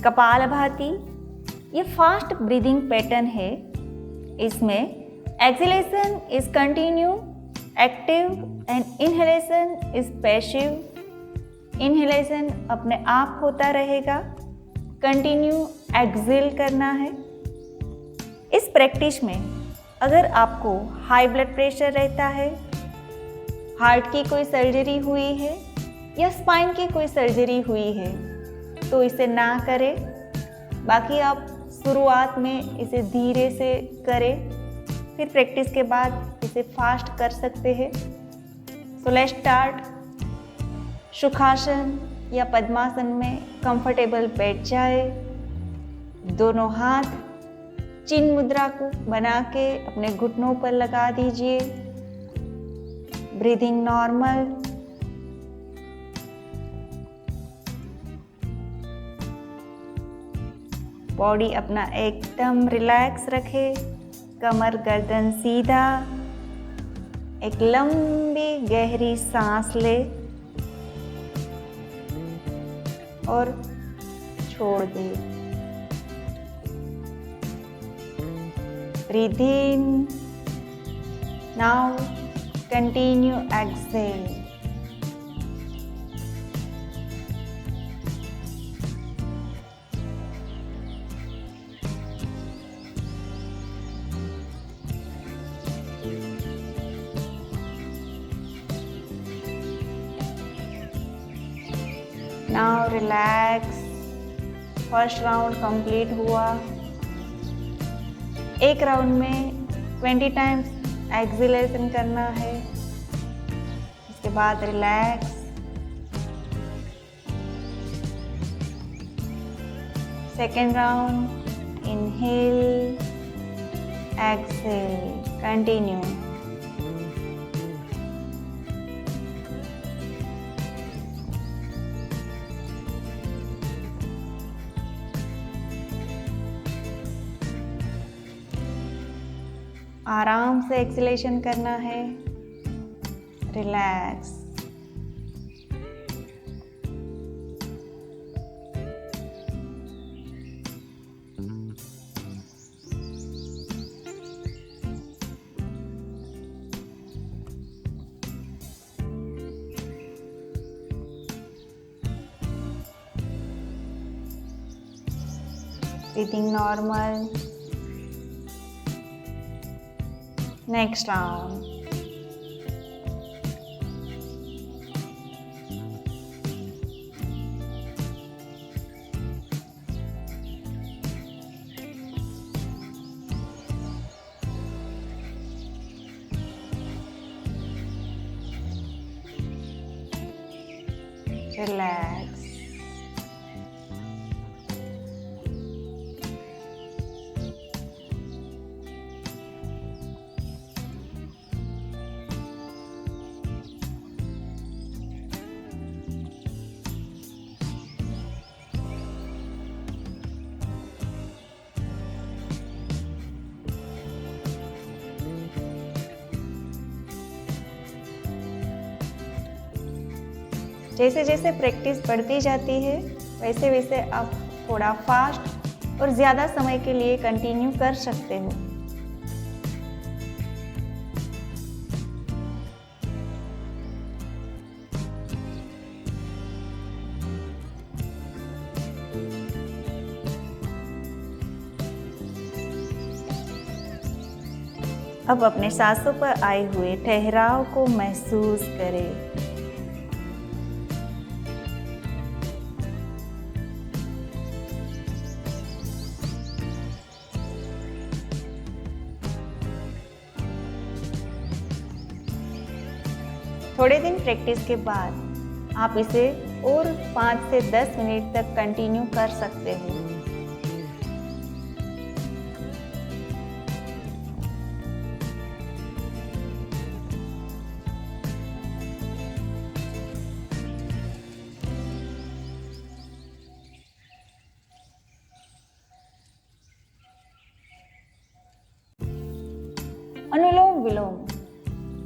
कपालभाति ये fast breathing pattern है। इसमें exhalation is continue active and inhalation is passive. Inhalation अपने आप होता रहेगा, कंटिन्यू एक्सहेल करना है। इस प्रैक्टिस में अगर आपको हाई ब्लड प्रेशर रहता है, हार्ट की कोई सर्जरी हुई है या स्पाइन की कोई सर्जरी हुई है तो इसे ना करें। बाकी आप शुरुआत में इसे धीरे से करें, फिर प्रैक्टिस के बाद इसे फास्ट कर सकते हैं। सो लेट्स स्टार्ट। सुखासन या पद्मासन में कंफर्टेबल बैठ जाए। दोनों हाथ चिन्ह मुद्रा को बना के अपने घुटनों पर लगा दीजिए। Breathing normal. बॉडी अपना एकदम रिलैक्स रखे, कमर गर्दन सीधा। एक लंबी गहरी सांस ले और छोड़ दे। Breathe in, now continue exhale. Now relax. First round complete हुआ। एक राउंड में 20 टाइम्स एक्सहेलेशन करना है। इसके बाद relax. Second round inhale exhale continue. आराम से एक्सहेलेशन करना है। Relax. Breathing normal. Next round. Relax. जैसे जैसे प्रैक्टिस बढ़ती जाती है वैसे वैसे आप थोड़ा फास्ट और ज़्यादा समय के लिए कंटिन्यू कर सकते हो। अब अपने सांसों पर आए हुए ठहराव को महसूस करें। थोड़े दिन प्रैक्टिस के बाद आप इसे और 5 से 10 मिनट तक कंटिन्यू कर सकते हो। अनुलोम विलोम,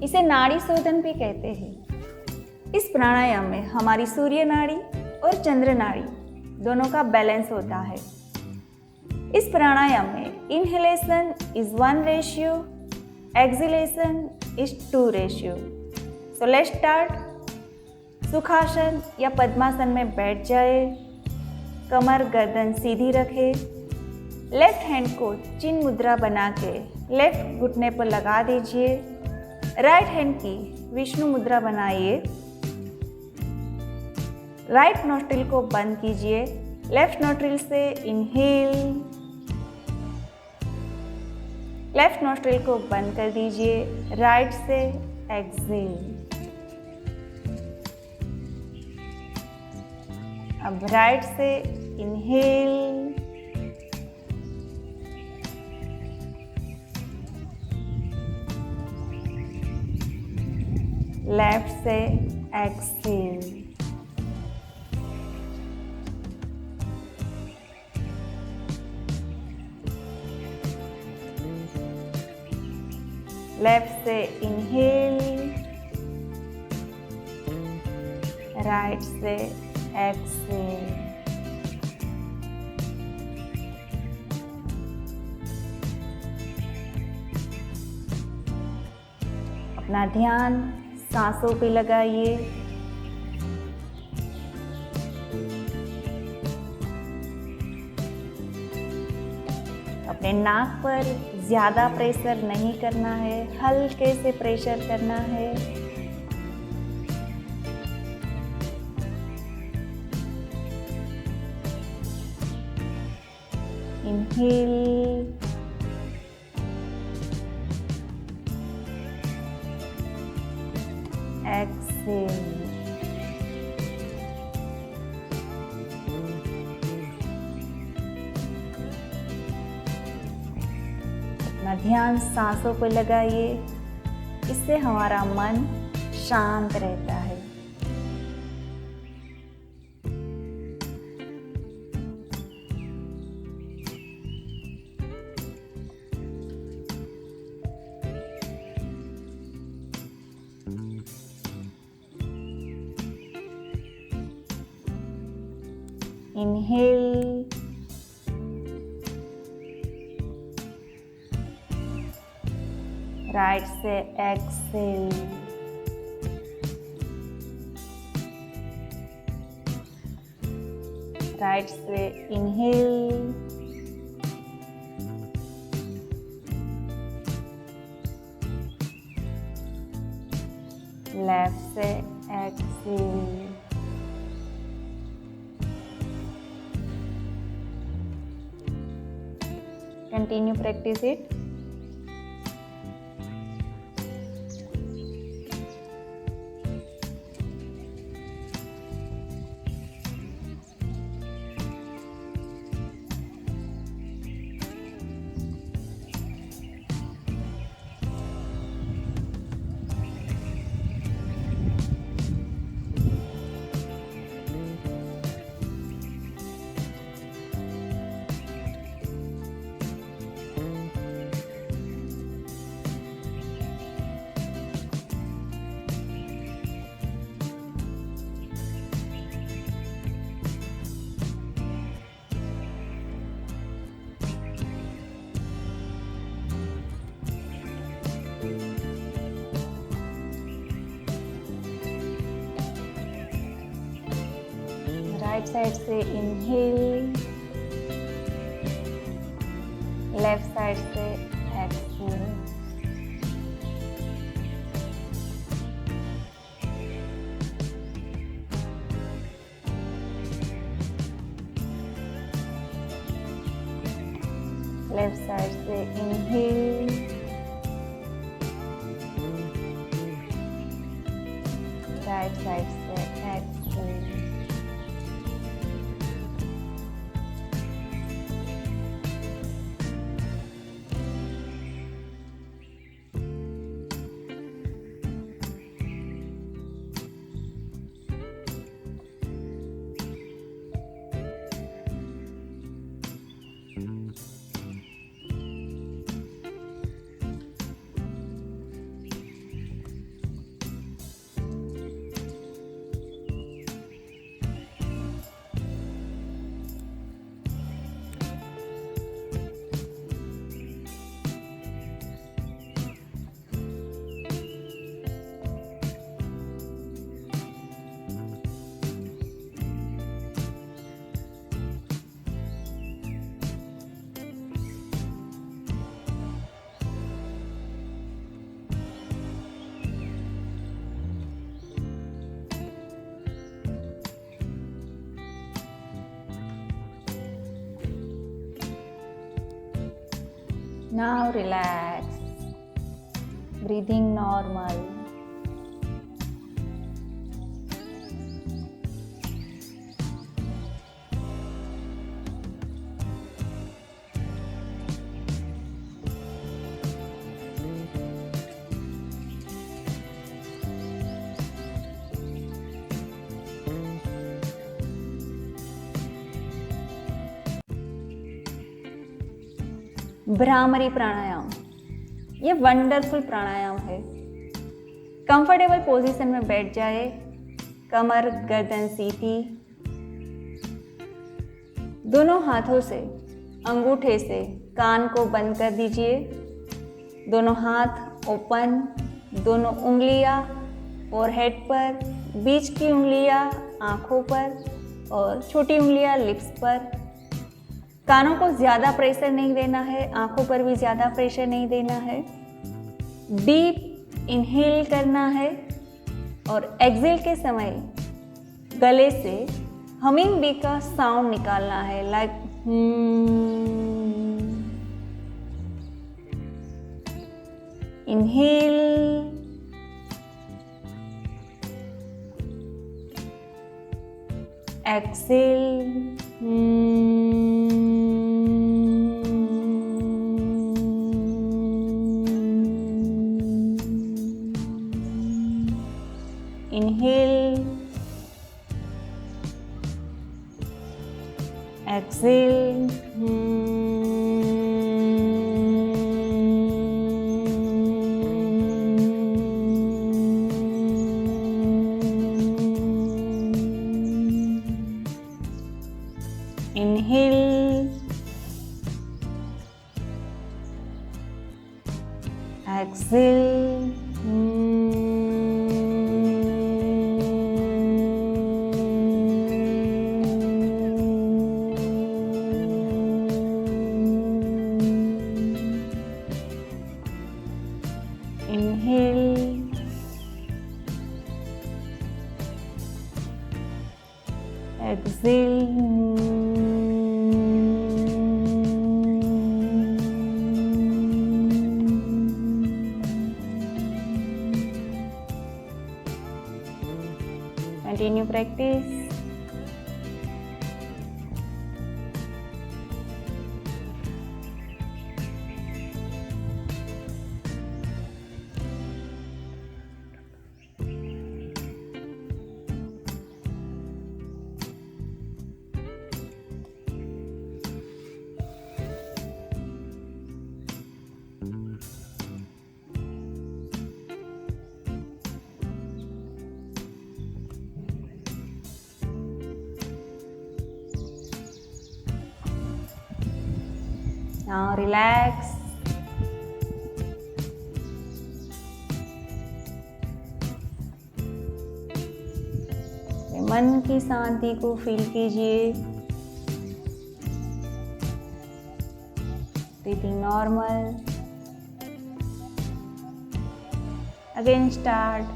इसे नाड़ी शोधन भी कहते हैं। इस प्राणायाम में हमारी सूर्य नाड़ी और चंद्र नाड़ी दोनों का बैलेंस होता है। इस प्राणायाम में inhalation is 1 ratio, exhalation is 2 ratio. So let's start. Sukhasana या पद्मासन में बैठ जाए, कमर गर्दन सीधी रखे, लेफ्ट हैंड को चिन्ह मुद्रा बना के लेफ्ट घुटने पर लगा दीजिए, राइट हैंड की विष्णु मुद्रा बनाइए, राइट नोस्ट्रिल को बंद कीजिए, लेफ्ट नोस्ट्रिल से इनहेल, लेफ्ट नोस्ट्रिल को बंद कर दीजिए, राइट से एक्सहेल। अब राइट से इनहेल, लेफ्ट से एक्सहेल। लेफ्ट से इनहेल, राइट से एक्सहेल। अपना ध्यान सांसों पे लगाइए। अपने नाक पर ज़्यादा प्रेशर नहीं करना है, हल्के से प्रेशर करना है। Inhale, exhale. अपना ध्यान सांसों पर लगाइए, इससे हमारा मन शांत रहता है। इनहेल, राइट से एक्सहेल। राइट से इनहेल, लेफ्ट से exhale. Continue practice it. Right side से इनहेल, लेफ्ट साइड से एक्सहेल। लेफ्ट साइड से इनहेल, राइट साइड से exhale. Now relax, breathing normal. Bhramari pranayama, ये वंडरफुल प्राणायाम है। कंफर्टेबल पोजीशन में बैठ जाए, कमर गर्दन सीधी, दोनों हाथों से अंगूठे से कान को बंद कर दीजिए, दोनों हाथ ओपन, दोनों उंगलियां फोरहेड पर, बीच की उंगलियां आंखों पर और छोटी उंगलियां लिप्स पर। कानों को ज़्यादा प्रेशर नहीं देना है, आंखों पर भी ज़्यादा प्रेशर नहीं देना है। डीप इनहेल करना है और एक्सेल के समय गले से हमिंग बी का साउंड निकालना है, like inhale, exhale, inhale, exhale, inhale, exhale, inhale, exhale. Continue practice. Now relax. मन की शांति को फील कीजिए। Breathing normal. Again start.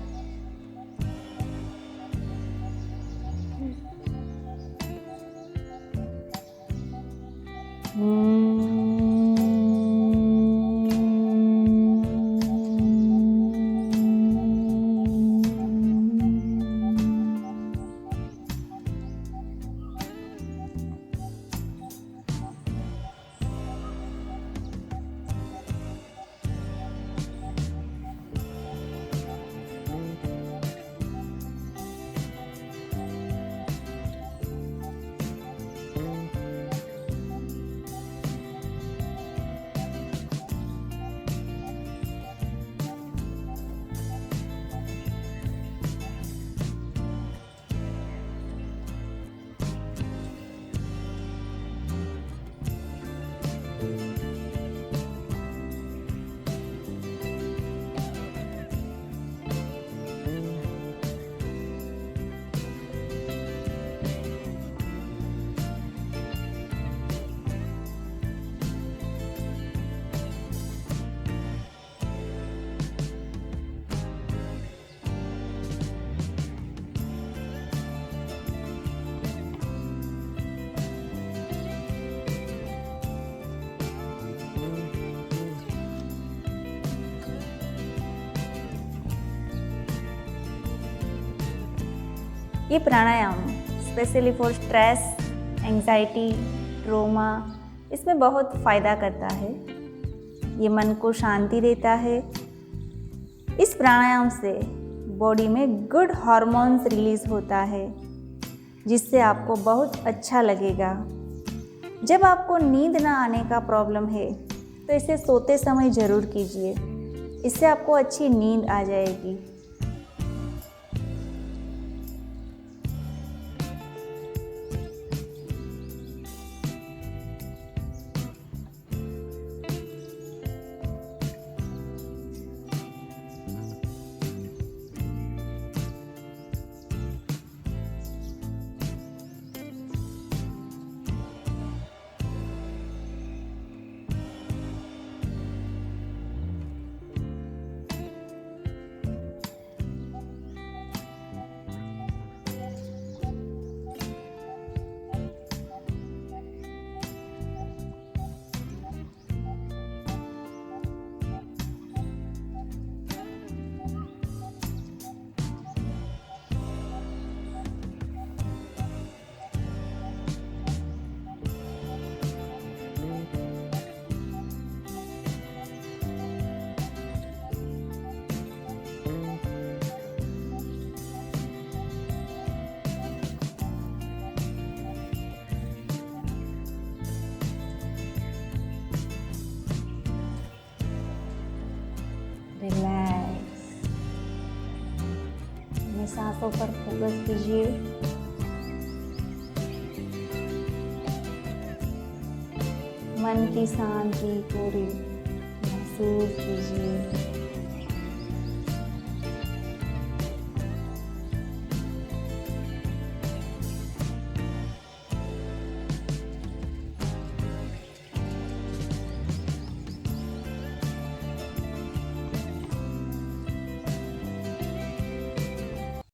ये pranayama specially for stress, anxiety, trauma, इसमें बहुत फ़ायदा करता है। ये मन को शांति देता है। इस प्राणायाम से बॉडी में गुड हार्मोन्स रिलीज़ होता है, जिससे आपको बहुत अच्छा लगेगा। जब आपको नींद ना आने का प्रॉब्लम है तो इसे सोते समय ज़रूर कीजिए, इससे आपको अच्छी नींद आ जाएगी। रिलैक्स, अपनी सांसों पर फोकस कीजिए। मन की शांति पूरी महसूस कीजिए।